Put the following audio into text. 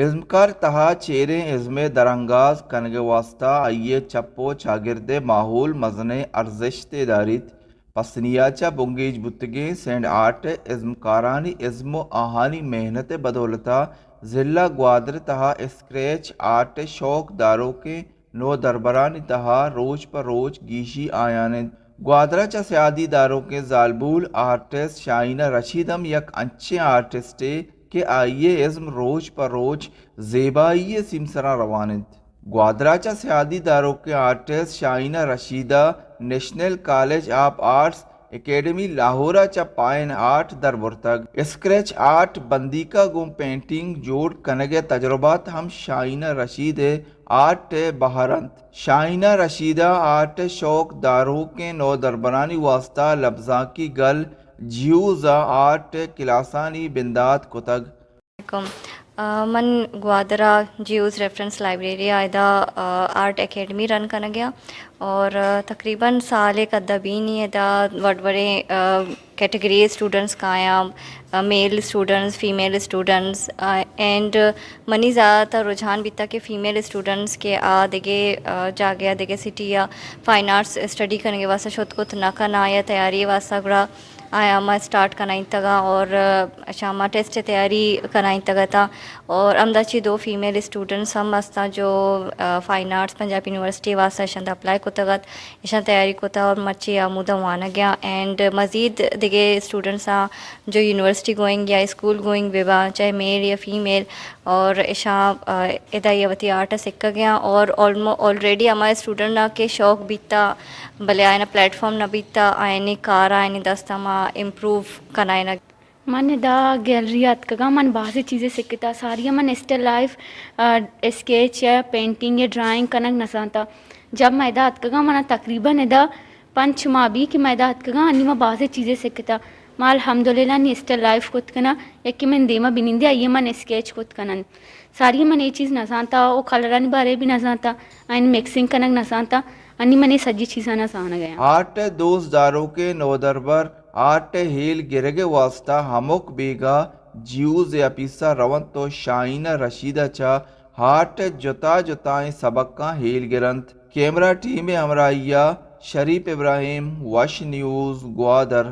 ازمکار تہا چیریں ازم درانگاز کنگ واسطہ آئیے چپو چاگرد ماحول مزنے ارزش داریت پسنیا چا بنگیج بتگیں سینڈ آرٹ ازمکارانی ازم و آہانی محنت بدولتا ضلع گوادر تہا اسکریچ آرٹ شوق داروں کے نو دربرانی تہا روز پر روز گیشی آیانند گوادرہ چا سیادی داروں کے زالبول آرٹسٹ شائنہ رشیدم یک انچے آرٹسٹے کہ آئیے ازم روز پر روز زیبائی سمسرا روانند گوادرہ چا سیادی داروں کے artist Shaina Rashida national college of arts academy لاہورہ چا پائن آرٹ در برتگ اسکریچ آرٹ بندی کا گم پینٹنگ جوڑ کنگے تجربات ہم شائنہ رشید آرٹ بہارنت شائنہ رشیدہ آرٹ شوق داروں کے نو دربرانی واسطہ لفظاں کی گل جیوزا آرٹ کلاسانی بندات کتگ من گوادرہ جیوز ریفرنس لائبریری آئدہ آرٹ اکیڈمی رن کرنا گیا اور تقریباً سال ایک ادہ بھی نہیں ہے وڑے کیٹیگری اسٹوڈنٹس کا آیا male students female students and منی زیادہ تر رجحان بھی تھا کہ فیمیل اسٹوڈنٹس کے دیگے جا گیا دیگے سٹی یا فائن آرٹس اسٹڈی کرنے کے واسطہ شد کو تناکا نہ آیا تیاری واسطہ گڑا آیا ما اسٹارٹ کرائیں تگا اور شامہ ٹیسٹ تیاری کرائیں تگا تھا اور امداچی دو فیمیل اسٹوڈنٹس ہم مستا جو فائن آرٹس پنجاب یونیورسٹی واسطہ اشان اپلائی کو تگت اشان تیاری کو تھا اور مچی آمودہ وانا گیا اینڈ مزید دیگے اسٹوڈنٹس جو یونیورسٹی گوئنگ یا اسکول گوئنگ بیبا چاہے میل یا فیمیل اور اشان ادایوتی آرٹ سکھا گیا اور آلریڈی ہمارے اسٹوڈنٹ کے شوق بیتا بلے آئینہ پلیٹ فارم نہ بیتا آئینی کار آئینی دستا ما امپروو کنائنہ من دا گیلری اتکگا من بعضی چیزیں سکتا ساری من اسٹل لائف اسکیچ یا پینٹنگ یا ڈرائنگ کنگ نسانتا جب میں دا اتکگا من تقریباً ادا 5 ماہ بھی کہ میں دا اتکگا انی میں بعضی چیزیں سکتا ما الحمدللہ نی اسٹل لائف کت کنا یکی من دیما بنندے آئیے من اسکیچ کت کنن ساری من یہ چیز نسانتا او کلرانی بارے بھی نسانتا این مکسنگ کنگ نسانتا انی من سجی چیزاں نسانا گیا آرٹ دوست داروں کے نو دربر آرٹ ہیل گرگے واسطہ ہموک بیگا جیوز یا پیسا رون تو شائنہ رشیدہ چا ہارٹ جتا جتائیں سبقاں ہیل گرنت کیمرہ ٹیم ہمراہیہ شریف ابراہیم وش نیوز گوادر